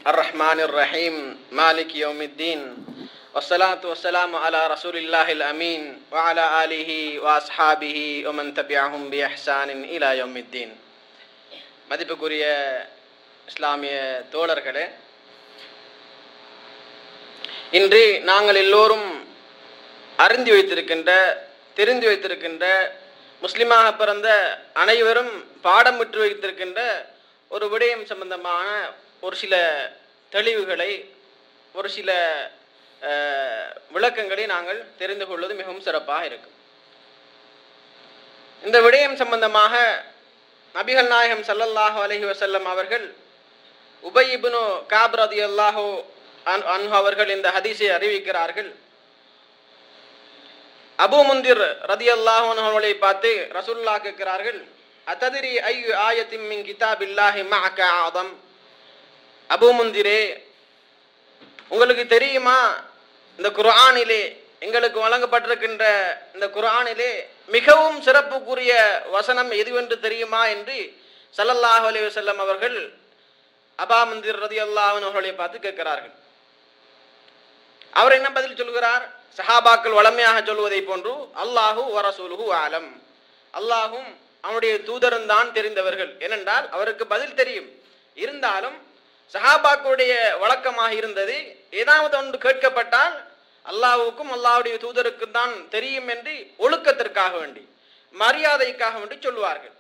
الرحمن الرحيم مالك يوم الدين والصلاة والسلام على رسول الله الأمين وعلى آله وأصحابه ومن تبعهم بإحسان إلى يوم الدين. மதிப்புக்குரிய இஸ்லாமிய தோழர்களே, இன்று நாங்கள் எல்லோரும் அறிந்து வைத்திருக்கின்ற, தெரிந்து வைத்திருக்கின்ற, முஸ்லிமாக பிறந்த அனைவரும் பாடம் விட்டு வைத்திருக்கின்ற ஒரு விடயம் சம்பந்தமான ஒரு சில தெளிவுகளை, ஒரு சில விளக்கங்களை நாங்கள் தெரிந்து கொள்வது மிகவும் சிறப்பாக இருக்கும். இந்த விடயம் சம்பந்தமாக நபிகள் நாயகம் ஸல்லல்லாஹு அலைஹி வஸல்லம் அவர்கள் உபய் இப்னு கஅப் ரலியல்லாஹு அன்ஹு அவர்கள் இந்த ஹதீஸை அறிவிக்கிறார்கள். அபூ முந்திர் ரலியல்லாஹு அன்ஹு அவர்களை பார்த்து ரசூலுல்லாஹ் கேட்கிறார்கள், அததிரி ஐயு ஆயத்தின் மின் கிதாபில்லாஹி மஅக ஆதம். அபூ முந்திரே, உங்களுக்கு தெரியுமா இந்த குர்ஆனிலே, எங்களுக்கு வழங்கப்பட்டிருக்கின்ற இந்த குர்ஆனிலே மிகவும் சிறப்புக்குரிய வசனம் எதுவென்று தெரியுமா என்று ஸல்லல்லாஹு அலைஹி வஸல்லம் அவர்கள் அபூ முந்திர் ரலியல்லாஹு அன்ஹு அவர்களை பார்த்து கேட்கிறார்கள். அவர் என்ன பதில் சொல்கிறார்? சஹாபாக்கள் வளமையாக சொல்வதை போன்று, அல்லாஹு வ ரசூலுஹு ஆலம், அல்லாஹும் அவனுடைய தூதரும் தான் தெரிந்தவர்கள். ஏனென்றால் அவருக்கு பதில் தெரியும். இருந்தாலும் சஹாபாக்களுடைய வழக்கமாக இருந்தது, ஏதாவது ஒன்று கேட்கப்பட்டால் அல்லாஹுக்கும் அல்லாஹுடைய தூதருக்கும் தான் தெரியும் என்று ஒழுக்கத்திற்காக வேண்டி, மரியாதைக்காக வேண்டி சொல்வார்கள்.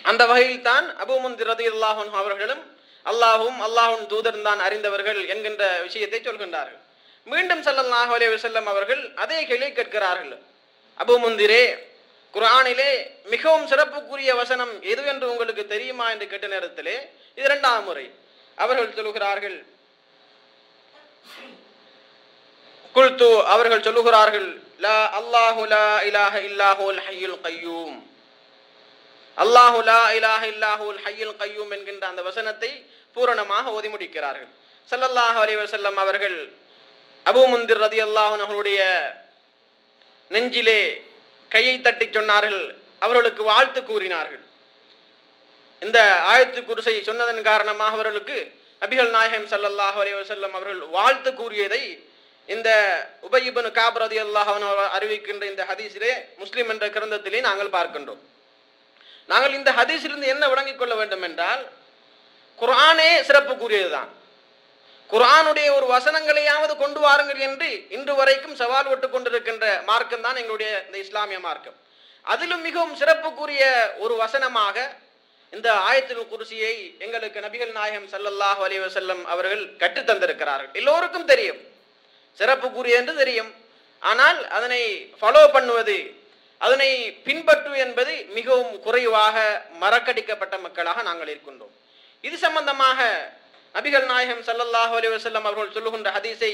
அந்த வகையில் தான் அபூ முந்திர் ரலியல்லாஹு அன்ஹு அவர்களும் அல்லாஹும் அல்லாஹ்வின் தூதரும் தான் அறிந்தவர்கள் என்கின்ற விஷயத்தை சொல்கின்றார்கள். மீண்டும் ஸல்லல்லாஹு அலைஹி வஸல்லம் அவர்கள் அதே கேள்வியை கேட்கிறார்கள். அபூ முந்திரே, குர்ஆனிலே மிகவும் சிறப்புக்குரிய வசனம் எதுவென்று உங்களுக்கு தெரியுமா என்று கேட்ட நேரத்திலே இது இரண்டாம் முறை அவர்கள் சொல்லுகிறார்கள், குல்து, அவர்கள் சொல்லுகிறார்கள், லா அல்லாஹு லா இலாஹ இல்லாஹுல் ஹய்யுல் கய்யூம், அல்லாஹு லா இலாஹ இல்லாஹுல் ஹய்யுல் கய்யூம் என்கின்ற அந்த வசனத்தை பூரணமாக ஓதி முடிக்கிறார்கள். ஸல்லல்லாஹு அலைஹி வஸல்லம் அவர்கள் அபூ முந்திர் ரலியல்லாஹு அன்ஹு அவருடைய நெஞ்சிலே கையை தட்டி சொன்னார்கள், அவர்களுக்கு வாழ்த்து கூறினார்கள். இந்த ஆயத்து குர்ஸை சொன்னதன் காரணமாக அவர்களுக்கு நபிகள் நாயகம் ஸல்லல்லாஹு அலைஹி வஸல்லம் அவர்கள் வாழ்த்து கூறியதை இந்த உபய் இப்னு கஅப் ரலியல்லாஹு அன்ஹு அறிவிக்கின்ற இந்த ஹதீஸிலே, முஸ்லிம் என்ற கிரந்தத்திலே நாங்கள் பார்க்கின்றோம். நாங்கள் இந்த ஹதீஸிலிருந்து என்ன விளங்கிக் கொள்ள வேண்டும் என்றால், குர்ஆனே சிறப்பு கூறியதுதான். குர்ஆனுடைய ஒரு வசனங்களையாவது கொண்டு வாருங்கள் என்று இன்று வரைக்கும் சவால் விட்டு கொண்டிருக்கின்ற மார்க்கம் தான் எங்களுடைய இந்த இஸ்லாமிய மார்க்கம். அதிலும் மிகவும் சிறப்புக்குரிய ஒரு வசனமாக இந்த ஆயத்துல் குர்சியை எங்களுக்கு நபிகள் நாயகம் ஸல்லல்லாஹு அலைஹி வஸல்லம் அவர்கள் கற்றுத் தந்திருக்கிறார்கள். எல்லோருக்கும் தெரியும், சிறப்புக்குரிய என்று தெரியும். ஆனால் அதனை ஃபாலோ பண்ணுவது, அதனை பின்பற்றுவது என்பது மிகவும் குறைவாக மறக்கடிக்கப்பட்ட மக்களாக நாங்கள் இருக்கின்றோம். இது சம்பந்தமாக நபிகள் நாயகம் ஸல்லல்லாஹு அலைஹி வஸல்லம் அவர்கள் சொல்லுகின்ற ஹதீஸை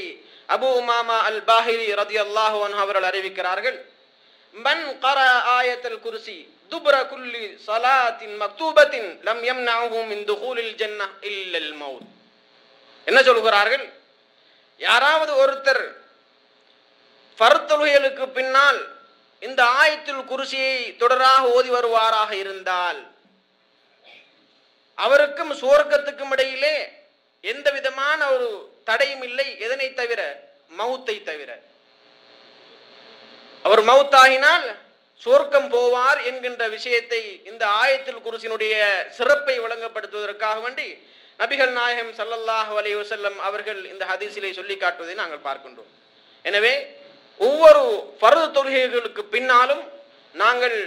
அபூ உமாமா அல் பாஹிலி ரலியல்லாஹு அன்ஹு அவர்கள் அறிவிக்கிறார்கள். மன் கரஅ ஆயத்துல் குர்சி துப்ர குல்லி ஸலாத்தின் மக்தூபத்தின் லம் யம்னஅஹு மின் துகூலில் ஜன்னஹ் இல்லல் மௌத். என்ன சொல்கிறார்கள்? யாராவது ஒருத்தர் ஃபர்த் தொழுகைகளுக்கு பின்னால் இந்த ஆயத்துல் குர்சியை தொடராக ஓதி வருவாராக இருந்தால் அவருக்கும் சுவர்க்கத்துக்கும் இடையிலே எந்த விதமான ஒரு தடையும் இல்லை. எதனை தவிர? மௌத்தை தவிர. அவர் மௌத்தாகினால் சுவர்க்கம் போவார் என்கின்ற விஷயத்தை இந்த ஆயத்துல் குர்சியினுடைய சிறப்பை வழங்கப்படுத்துவதற்காக வேண்டி நபிகள் நாயகம் ஸல்லல்லாஹு அலைஹி வஸல்லம் அவர்கள் இந்த ஹதீஸிலே சொல்லி காட்டுவதை நாங்கள் பார்க்கின்றோம். எனவே ஒவ்வொரு ஃபர்து தொழுகைகளுக்கு பின்னாலும் நாங்கள்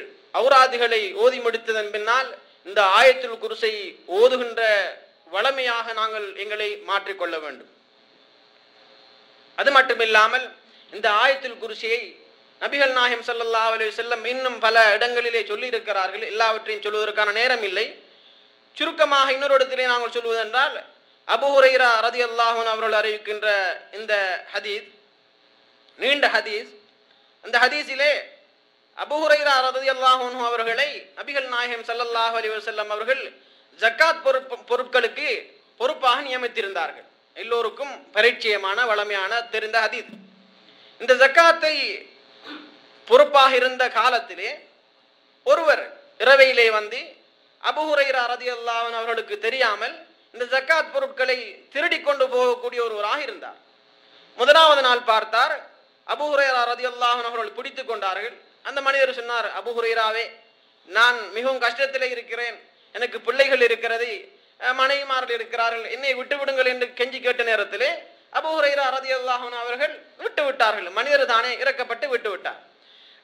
ஔராதுகளை ஓதி முடித்ததன் பின்னால் இந்த ஆயத்துல் குர்ஸை ஓதுகின்ற வளமையாக நாங்கள் எங்களை மாற்றிக்கொள்ள வேண்டும். அது மட்டுமில்லாமல் இந்த ஆயத்துல் குர்ஸியை நபிகள் நாயகம் ஸல்லல்லாஹு அலைஹி வஸல்லம் இன்னும் பல இடங்களிலே சொல்லி இருக்கிறார்கள். எல்லாவற்றையும் சொல்வதற்கான நேரம் இல்லை. சுருக்கமாக இன்னொரு இடத்திலே நாங்கள் சொல்வதென்றால், அபூ ஹுரைரா ரலியல்லாஹு அன்ஹு அவர்கள் அறிவிக்கின்ற இந்த ஹதீஸ் நீண்ட ஹதீஸ். அந்த ஹதீஸிலே அபூ ஹுரைரா ரலியல்லாஹு அன்ஹு அவர்களை நபிகள் நாயகம் ஸல்லல்லாஹு அலைஹி வஸல்லம் அவர்கள் ஜக்காத் பொருட்களுக்கு பொறுப்பாக நியமித்திருந்தார்கள். எல்லோருக்கும் பரிச்சயமான வளமையான தெரிந்த ஹதீஸ். இந்த ஜக்காத்தை பொறுப்பாக இருந்த காலத்திலே ஒருவர் இரவையிலே வந்து அபூ ஹுரைரா ரலியல்லாஹு அன்ஹு அவர்களுக்கு தெரியாமல் இந்த ஜக்காத் பொருட்களை திருடி கொண்டு போகக்கூடிய ஒருவராக இருந்தார். முதலாவது நாள் பார்த்தார், அபூ ஹுரைரா ரலியல்லாஹு அன்ஹு அவர்கள் பிடித்து கொண்டார்கள். அந்த மனிதர் சொன்னார், அபூ ஹுரைராவே, நான் மிகவும் கஷ்டத்திலே இருக்கிறேன், எனக்கு பிள்ளைகள் இருக்கிறது, மனைவிமார்கள் இருக்கிறார்கள், என்னை விட்டு விடுங்கள் என்று கெஞ்சி கேட்ட நேரத்திலே அபூ ஹுரைரா ரலியல்லாஹு அன்ஹு அவர்கள் விட்டு விட்டார்கள். மனிதர் தானே இறக்கப்பட்டு விட்டு விட்டார்.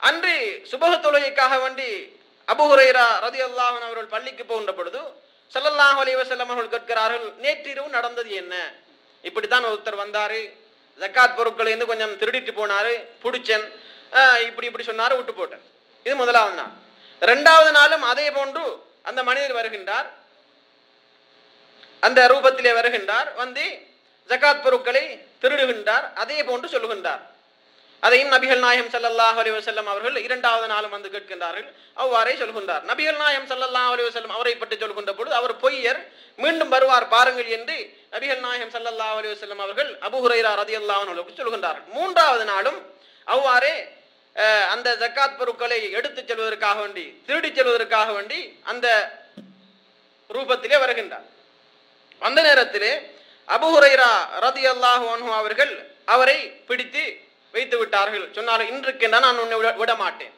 அன்று சுபஹ் தொழுகைக்காக வேண்டி அபூ ஹுரைரா ரலியல்லாஹு அன்ஹு அவர்கள் பள்ளிக்கு போகின்ற பொழுது ஸல்லல்லாஹு அலைஹி வஸல்லம் அவர்கள் கேட்கிறார்கள், நேற்றிரவு நடந்தது என்ன? இப்படித்தான் ஒருத்தர் வந்தாரு, ஜக்காத் பொருட்களை இருந்து கொஞ்சம் திருடிட்டு போனாரு, பிடிச்சன், இப்படி இப்படி சொன்னாரு, விட்டு போட்டேன். இது முதலாவது நாள். இரண்டாவது நாளும் அதே போன்று அந்த மனிதர் வருகின்றார், அந்த ரூபத்திலே வருகின்றார், வந்து ஜக்காத் பொருட்களை திருடுகின்றார், அதே போன்று சொல்லுகின்றார். அதையும் நபிகள் நாயகம் ஸல்லல்லாஹு அலைஹி வஸல்லம் அவர்கள் இரண்டாவது நாளும் வந்து கேட்கின்றார்கள், அவ்வாறே சொல்கின்றார். நபிகள் நாயகம் ஸல்லல்லாஹு அலைஹி வஸல்லம் அவரை பற்றி சொல்கின்ற பொழுது அவர் பொய்யர், மீண்டும் வருவார் பாருங்கள் என்று நபிகள் நாயகம் ஸல்லல்லாஹு அலைஹி வஸல்லம் அவர்கள் அபூ ஹுரைரா ரலியல்லாஹு அன்ஹு சொல்கின்றார்கள். மூன்றாவது நாளும் அவ்வாறே அந்த ஜக்காத் பொருட்களை எடுத்துச் செல்வதற்காக வேண்டி, திருடிச் செல்வதற்காக வேண்டி அந்த ரூபத்திலே வருகின்றார். அந்த நேரத்திலே அபூ ஹுரைரா ரலியல்லாஹு அன்ஹு அவர்கள் அவரை பிடித்து வைத்து விட்டார்கள். சொன்னார்கள், இன்றைக்கு நான் உன்னை விட மாட்டேன்,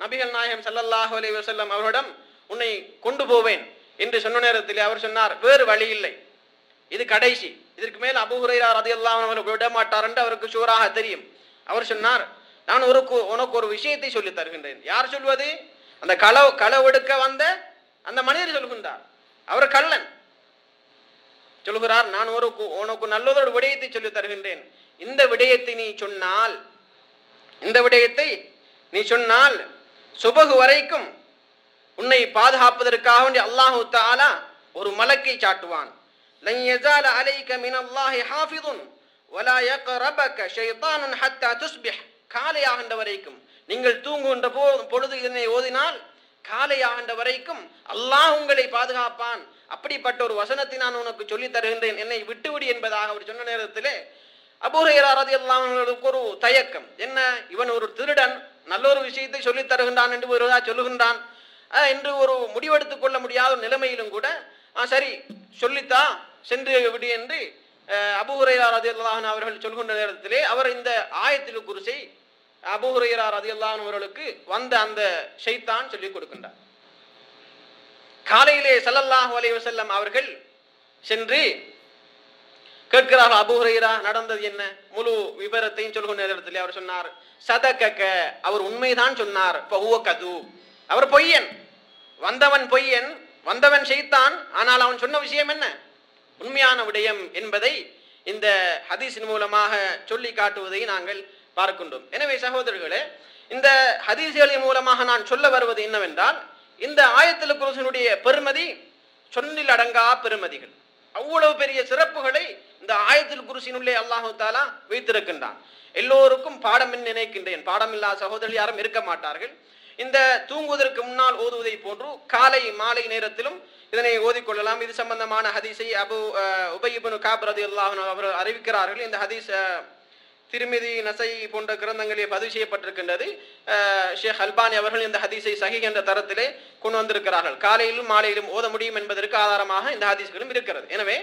நபிகள் நாயகம் ஸல்லல்லாஹு அலைஹி வஸல்லம் அவரிடம் உன்னை கொண்டு போவேன் என்று சொன்ன நேரத்திலே அவர் சொன்னார், வேறு வழி இல்லை, இது கடைசி, இதற்கு மேல் அபூ ஹுரைரா ரலியல்லாஹு அன்ஹு அவர்கள் விட மாட்டார் என்று அவருக்கு ஷூராக தெரியும். அவர் சொன்னார், நான் உனக்கு ஒரு விஷயத்தை சொல்லி தருகின்றேன். யார் சொல்வது? அந்த களவெடுக்க வந்த அந்த மனிதர் சொல்கின்றார். அவர் கள்ளன் சொல்கிறார், நான் உனக்கு நல்லதொரு விடயத்தை சொல்லி தருகின்றேன். இந்த விடயத்தை நீ சொன்னால் சுபஹ் வரைக்கும் உன்னை பாதுகாப்பதற்காக வேண்டி அல்லாஹு தஆலா ஒரு மலக்கை சாட்டுவான். லன் யஸால அலைக மினல்லாஹி ஹாஃபிதுன் வலா யக்ரபக ஷைத்தானுன் ஹத்தா துஸ்பிஹ். காலையாகின்ற வரைக்கும், நீங்கள் தூங்குகின்ற பொழுது இதனை ஓதினால் காலையாகின்ற வரைக்கும் அல்லாஹ் உங்களை பாதுகாப்பான். அப்படிப்பட்ட ஒரு வசனத்தை நான் உனக்கு சொல்லி தருகின்றேன், என்னை விட்டுவிடு என்பதாக அவர் சொன்ன நேரத்திலே அபூ ஹுரைரா ரலியல்லாஹு அன்ஹுவுக்கு ஒரு தயக்கம். என்ன, இவன் ஒரு திருடன், நல்ல ஒரு விஷயத்தை சொல்லி தருகின்றான் என்று சொல்லுகின்றான் என்று ஒரு முடிவெடுத்துக் கொள்ள முடியாத நிலைமையிலும் கூட சரி சொல்லித்தா சென்று விடு என்று அபூ ஹுரைரா ரலியல்லாஹு அன்ஹு அவர்கள் சொல்கின்ற நேரத்திலே அவர் இந்த ஆயத்துல் குர்ஸை அபூ ஹுரைரா ரலியல்லாஹு அன்ஹு அவர்களுக்கு வந்த அந்த ஷைத்தான் சொல்லிக் கொடுக்கின்றார். காலையிலே ஸல்லல்லாஹு அலைஹி வஸல்லம் அவர்கள் சென்று கேட்கிறார்கள், அபூ ஹுரைரா நடந்தது என்ன? முழு விவரத்தையும் சொல்கின்ற நேரத்திலே அவர் சொன்னார், சதகக, அவர் உண்மைதான் சொன்னார், ஃபஹுவ கதூப், அவர் பொய்யன், வந்தவன் ஷைத்தான், ஆனால் அவன் சொன்ன விஷயம் என்ன? உண்மையான விடயம் என்பதை இந்த ஹதீஸின் மூலமாக சொல்லி காட்டுவதை நாங்கள் பார்க்கின்றோம். எனவே சகோதரர்களே, இந்த ஹதீஸ்களின் மூலமாக நான் சொல்ல வருவது என்னவென்றால், இந்த ஆயத்துல் குர்ஸினுடைய பெருமதி சொல்லில் அடங்கா பெருமதிகள், அவ்வளவு பெரிய சிறப்புகளை இந்த ஆயத்துல் குர்ஸினுள்ளே அல்லாஹு தஆலா வைத்திருக்கின்றான். எல்லோருக்கும் பாடம் என்று நினைக்கின்றேன், பாடமில்லாத சகோதரர்கள் யாரும் இருக்க மாட்டார்கள். இந்த தூங்குவதற்கு முன்னால் ஓதுவதை போன்று காலை மாலை நேரத்திலும் இதனை ஓதிக்கொள்ளலாம். இது சம்பந்தமான ஹதீஸை உபய் இப்னு கஅப் ரலியல்லாஹு அன்ஹு அவர்கள் அறிவிக்கிறார்கள். இந்த ஹதீஸ் திருமிதி, நசை போன்ற கிரந்தங்களில் பதிவு செய்யப்பட்டிருக்கின்றது. ஷேக் அல்பானி அவர்கள் இந்த ஹதீஸை சஹீஹ் என்ற தரத்திலே கொண்டு வந்திருக்கிறார்கள். காலையிலும் மாலையிலும் ஓத முடியும் என்பதற்கு ஆதாரமாக இந்த ஹதீஸ்களும் இருக்கிறது. எனவே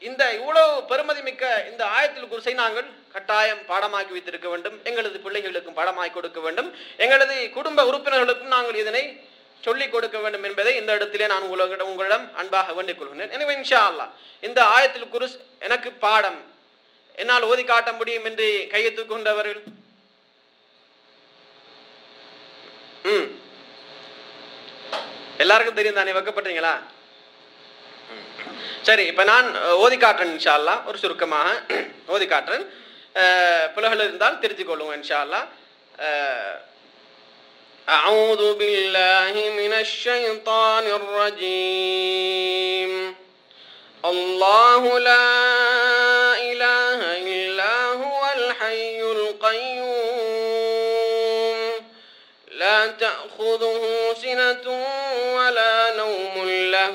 இந்த இவ்வளவு பெருமதி மிக்க இந்த ஆயத்துல் குர்ஸை நாங்கள் கட்டாயம் பாடமாக்கி வைத்திருக்க வேண்டும். எங்களது பிள்ளைகளுக்கும் பாடமாக்கி கொடுக்க வேண்டும். எங்களது குடும்ப உறுப்பினர்களுக்கும் நாங்கள் இதனை சொல்லிக் கொடுக்க வேண்டும் என்பதை இந்த இடத்திலே நான் உங்களிடம் அன்பாக வேண்டிக் கொள்கிறேன். எனவே இன்ஷா அல்லாஹ் இந்த ஆயத்துல் குர்ஸ் எனக்கு பாடம், என்னால் ஓதி காட்ட முடியும் என்று கையை தூக்குகின்றவர்கள்? எல்லாருக்கும் தெரியும் தானே, வைக்கப்பட்டீங்களா? சரி, இப்ப நான் ஓதி காட்டுறேன் இன்ஷா அல்லாஹ். ஒரு சுருக்கமாக ஓதி காட்டுறேன், பிள்ளைகள் இருந்தால் தெரிஞ்சுக் கொள்ளுங்க இன்ஷா அல்லாஹ். أعوذ بالله من الشيطان الرجيم. الله لا إله إلا هو الحي القيوم لا تأخذه سنة ولا نوم له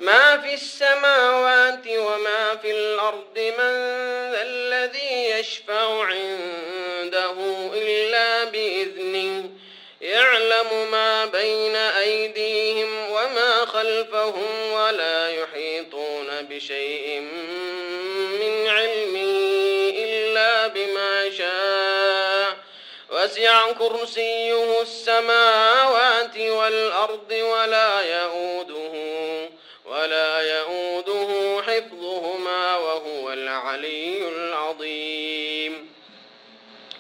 ما في السماوات وما في الأرض من ذا الذي يشفع عنده إلا بإذنه يعلم يعلم ما بين أيديهم وما خلفهم ولا يحيطون بشيء من علمه إلا بما شاء وسع كرسيه السماوات والأرض ولا يؤوده حفظهما وهو العلي العظيم.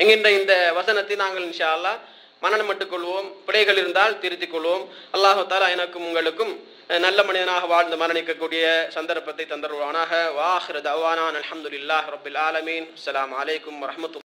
என்கின்ற இந்த வசனத்தை நாங்கள் இன்ஷா அல்லாஹ் மனனம் மட்டுக்கொள்வோம். பிழைகள் இருந்தால் திருத்திக் கொள்வோம். அல்லாஹு தஆலா எனக்கும் உங்களுக்கும் நல்ல மனிதனாக வாழ்ந்து மரணிக்கக்கூடிய சந்தர்ப்பத்தை தந்தருவானாக. வாஹிரு தஅவானா அல்ஹம்துலில்லாஹி ரப்பில் ஆலமீன். அஸ்ஸலாமு அலைக்கும் வரஹ்மத்துல்லாஹி